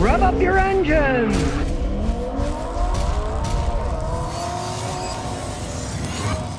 Rev up your engines!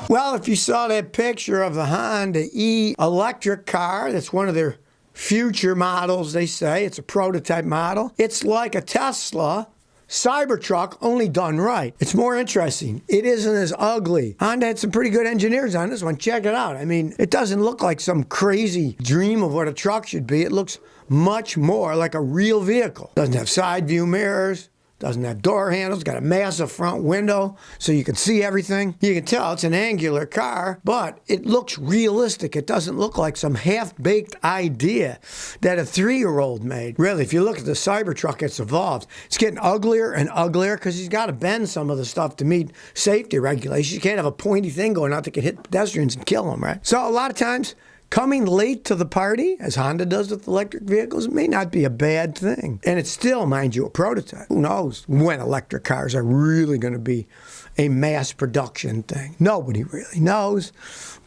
Well, if you saw that picture of the Honda E electric car, that's one of their future models, they say. It's a prototype model. It's like a Tesla Cybertruck, only done right. It's more interesting. It isn't as ugly. Honda had some pretty good engineers on this one. Check it out. I mean, it doesn't look like some crazy dream of what a truck should be. It looks much more like a real vehicle. Doesn't have side view mirrors. Doesn't have door handles, got a massive front window so you can see everything. You can tell it's an angular car, but it looks realistic. It doesn't look like some half-baked idea that a 3-year-old made. Really, if you look at the Cybertruck, it's evolved. It's getting uglier and uglier because he's got to bend some of the stuff to meet safety regulations. You can't have a pointy thing going out that can hit pedestrians and kill them, right? So a lot of times, coming late to the party, as Honda does with electric vehicles, may not be a bad thing. And it's still, mind you, a prototype. Who knows when electric cars are really going to be a mass production thing? Nobody really knows.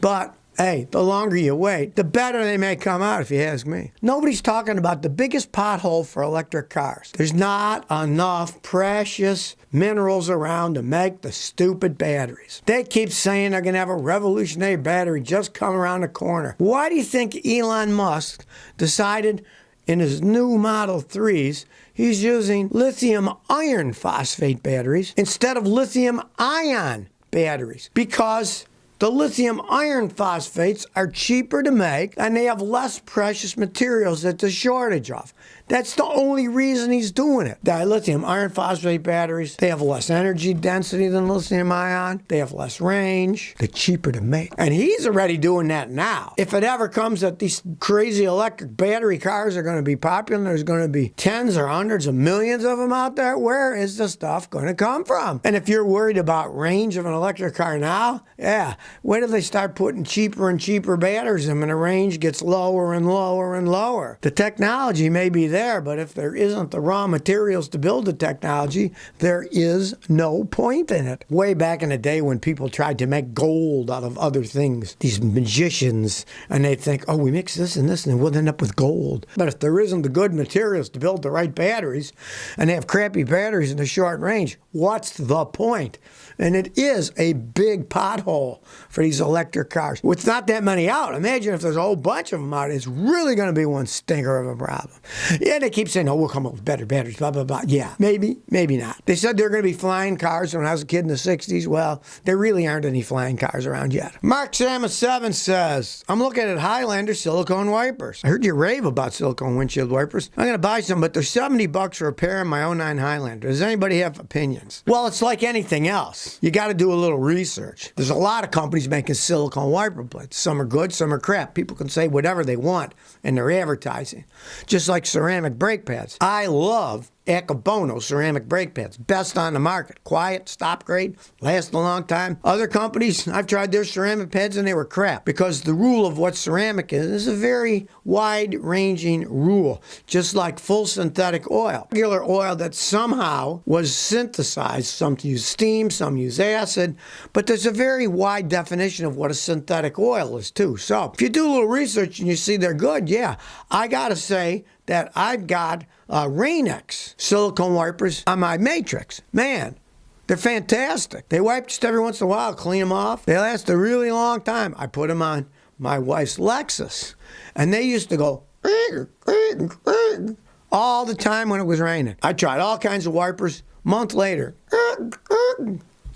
But hey, the longer you wait, the better they may come out, if you ask me. Nobody's talking about the biggest pothole for electric cars. There's not enough precious minerals around to make the stupid batteries. They keep saying they're going to have a revolutionary battery just come around the corner. Why do you think Elon Musk decided in his new Model 3s he's using lithium iron phosphate batteries instead of lithium ion batteries? Because the lithium iron phosphates are cheaper to make and they have less precious materials that there's a shortage of. That's the only reason he's doing it. The lithium iron phosphate batteries, they have less energy density than lithium ion. They have less range. They're cheaper to make. And he's already doing that now. If it ever comes that these crazy electric battery cars are going to be popular, there's going to be tens or hundreds of millions of them out there, where is the stuff going to come from? And if you're worried about range of an electric car now, yeah, wait till they start putting cheaper and cheaper batteries in them and the range gets lower and lower and lower. The technology may be there, but if there isn't the raw materials to build the technology, there is no point in it. Way back in the day when people tried to make gold out of other things, these magicians, and they'd think, oh, we mix this and we'll end up with gold. But if there isn't the good materials to build the right batteries, and they have crappy batteries in the short range, what's the point? And it is a big pothole for these electric cars. With not that many out, imagine if there's a whole bunch of them out, it's really going to be one stinker of a problem. Yeah, they keep saying, oh, we'll come up with better batteries, blah, blah, blah. Yeah, maybe, maybe not. They said there were going to be flying cars when I was a kid in the 60s. Well, there really aren't any flying cars around yet. Mark Samus 7 says, I'm looking at Highlander silicone wipers. I heard you rave about silicone windshield wipers. I'm going to buy some, but they're $70 for a pair of my 09 Highlander. Does anybody have opinions? Well, it's like anything else. You got to do a little research. There's a lot of companies making silicone wiper blades. Some are good, some are crap. People can say whatever they want in their advertising. Just like ceramic brake pads. I love Akabono ceramic brake pads. Best on the market. Quiet, stop grade, last a long time. Other companies, I've tried their ceramic pads and they were crap. Because the rule of what ceramic is a very wide-ranging rule. Just like full synthetic oil. Regular oil that somehow was synthesized. Some use steam, some use acid. But there's a very wide definition of what a synthetic oil is too. So if you do a little research and you see they're good, yeah. I gotta say that I've got Rain-X silicone wipers on my Matrix. Man, they're fantastic. They wipe just every once in a while, clean them off. They last a really long time. I put them on my wife's Lexus, and they used to go all the time when it was raining. I tried all kinds of wipers. Month later,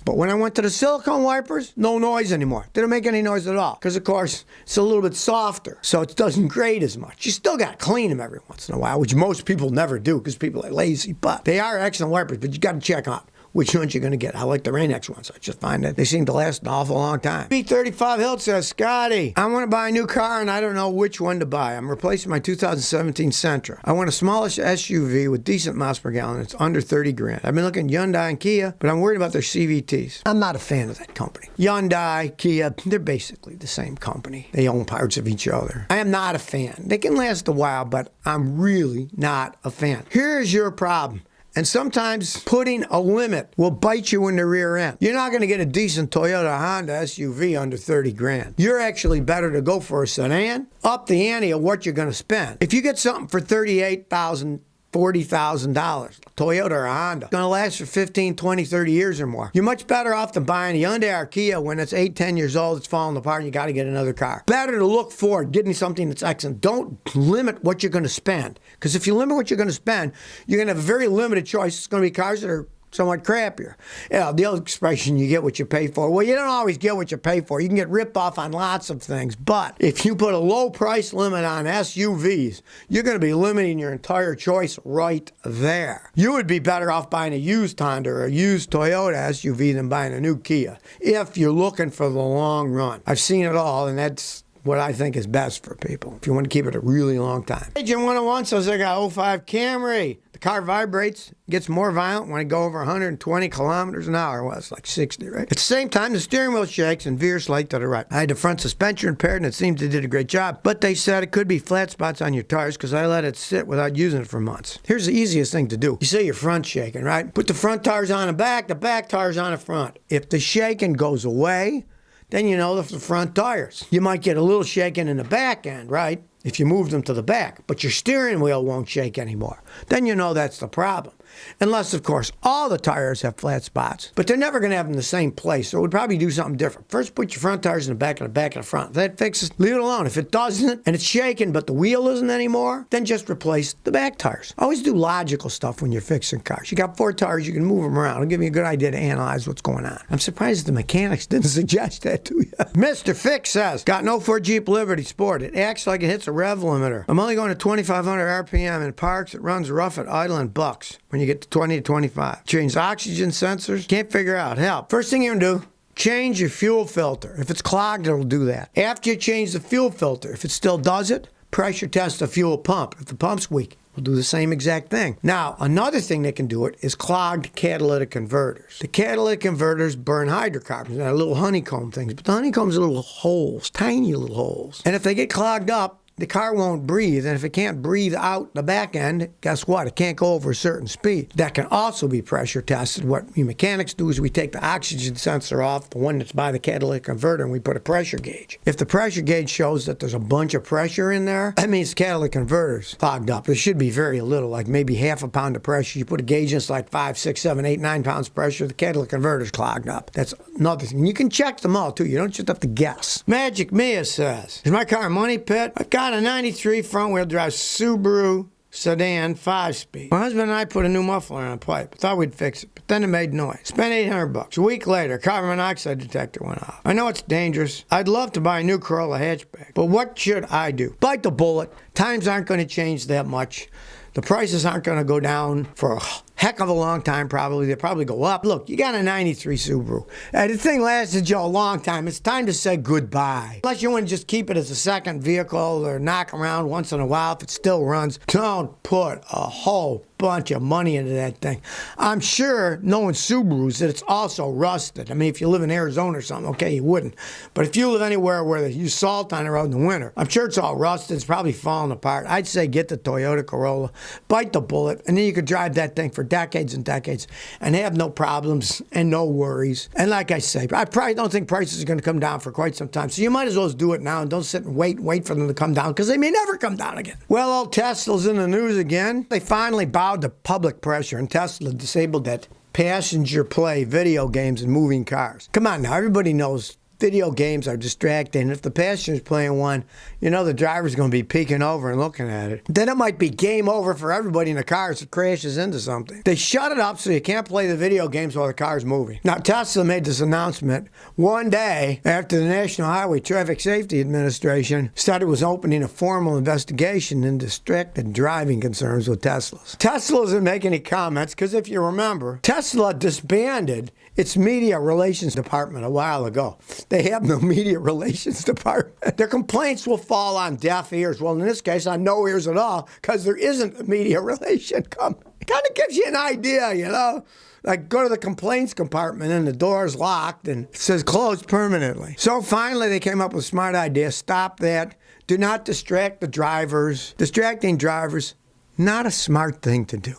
but when I went to the silicone wipers, no noise anymore. Didn't make any noise at all. Because, of course, it's a little bit softer, so it doesn't grate as much. You still got to clean them every once in a while, which most people never do because people are lazy. But they are excellent wipers, but you got to check out which ones you're going to get. I like the Rain-X ones. I just find that they seem to last an awful long time. B35 Hilt says, Scotty, I want to buy a new car and I don't know which one to buy. I'm replacing my 2017 Sentra. I want a smallish SUV with decent miles per gallon. It's under 30 grand. I've been looking at Hyundai and Kia, but I'm worried about their CVTs. I'm not a fan of that company. Hyundai, Kia, they're basically the same company. They own parts of each other. I am not a fan. They can last a while, but I'm really not a fan. Here's your problem. And sometimes putting a limit will bite you in the rear end. You're not going to get a decent Toyota Honda SUV under 30 grand. You're actually better to go for a sedan, up the ante of what you're going to spend. If you get something for $38,000, $40,000. Toyota or Honda. It's going to last for 15, 20, 30 years or more. You're much better off than buying a Hyundai or Kia when it's 8, 10 years old, it's falling apart, and you got to get another car. Better to look forward, getting something that's excellent. Don't limit what you're going to spend. Because if you limit what you're going to spend, you're going to have a very limited choice. It's going to be cars that are somewhat crappier. Yeah, the old expression, you get what you pay for. Well, you don't always get what you pay for. You can get ripped off on lots of things. But if you put a low price limit on SUVs, you're going to be limiting your entire choice right there. You would be better off buying a used Honda or a used Toyota SUV than buying a new Kia if you're looking for the long run. I've seen it all, and that's what I think is best for people if you want to keep it a really long time. Agent 101 says I got 05 Camry. The car vibrates, gets more violent when I go over 120 kilometers an hour. Well, it's like 60, right? At the same time, the steering wheel shakes and veers slight to the right. I had the front suspension repaired, and it seems they did a great job. But they said it could be flat spots on your tires because I let it sit without using it for months. Here's the easiest thing to do. You say your front's shaking, right? Put the front tires on the back tires on the front. If the shaking goes away, then you know the front tires. You might get a little shaking in the back end, right? If you move them to the back, but your steering wheel won't shake anymore. Then you know that's the problem. Unless, of course, all the tires have flat spots. But they're never going to have them in the same place, so it would probably do something different. First, put your front tires in the back of the front. If that fixes, leave it alone. If it doesn't, and it's shaking, but the wheel isn't anymore, then just replace the back tires. Always do logical stuff when you're fixing cars. You got 4 tires, you can move them around. It'll give you a good idea to analyze what's going on. I'm surprised the mechanics didn't suggest that to you. Mr. Fix says, got no for Jeep Liberty Sport. It acts like it hits a rev limiter. I'm only going to 2,500 RPM in parks. It runs rough at idle and bucks when you get to 20 to 25. Change oxygen sensors. Can't figure out. Help. First thing you're going to do, change your fuel filter. If it's clogged, it'll do that. After you change the fuel filter, if it still does it, pressure test the fuel pump. If the pump's weak, we'll do the same exact thing. Now, another thing that can do it is clogged catalytic converters. The catalytic converters burn hydrocarbons. They're little honeycomb things, but the honeycombs are little holes, tiny little holes. And if they get clogged up, the car won't breathe, and if it can't breathe out the back end, guess what? It can't go over a certain speed. That can also be pressure tested. What we mechanics do is we take the oxygen sensor off, the one that's by the catalytic converter, and we put a pressure gauge. If the pressure gauge shows that there's a bunch of pressure in there, that means the catalytic converter's clogged up. There should be very little, like maybe half a pound of pressure. You put a gauge in, it's like 5, 6, 7, 8, 9 pounds pressure. The catalytic converter's clogged up. That's another thing. You can check them all, too. You don't just have to guess. Magic Mia says, is my car a money pit? I've got a 93 front-wheel drive Subaru sedan 5-speed. My husband and I put a new muffler on a pipe. Thought we'd fix it, but then it made noise. Spent $800. A week later, carbon monoxide detector went off. I know it's dangerous. I'd love to buy a new Corolla hatchback, but what should I do? Bite the bullet. Times aren't going to change that much. The prices aren't going to go down for a heck of a long time, probably. They'll probably go up. Look, you got a 93 Subaru. The thing lasted you a long time. It's time to say goodbye. Unless you want to just keep it as a second vehicle or knock around once in a while if it still runs. Don't put a whole bunch of money into that thing. I'm sure, knowing Subarus, that it's also rusted. I mean, if you live in Arizona or something, okay, you wouldn't. But if you live anywhere where they use salt on the road in the winter, I'm sure it's all rusted. It's probably falling apart. I'd say get the Toyota Corolla, bite the bullet, and then you could drive that thing for decades and decades and have no problems and no worries. And like I say, I probably don't think prices are going to come down for quite some time. So you might as well do it now and don't sit and wait for them to come down, because they may never come down again. Well, old Tesla's in the news again. They finally bowed to public pressure, and Tesla disabled that passenger play video games and moving cars. Come on now, everybody knows video games are distracting. And if the passenger's playing one, you know the driver's going to be peeking over and looking at it. Then it might be game over for everybody in the car as it crashes into something. They shut it up so you can't play the video games while the car's moving. Now, Tesla made this announcement one day after the National Highway Traffic Safety Administration said it was opening a formal investigation into distracted driving concerns with Teslas. Tesla isn't making any comments because, if you remember, Tesla disbanded its media relations department a while ago. They have no media relations department. Their complaints will fall on deaf ears. Well, in this case, on no ears at all, because there isn't a media relation company. It kind of gives you an idea, you know? Like, go to the complaints compartment and the door's locked and it says closed permanently. So finally they came up with a smart idea. Stop that. Do not distract the drivers. Distracting drivers, not a smart thing to do.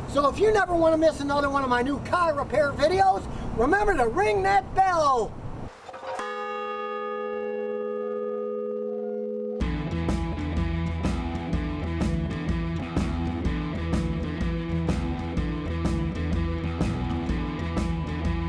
So if you never want to miss another one of my new car repair videos, remember to ring that bell.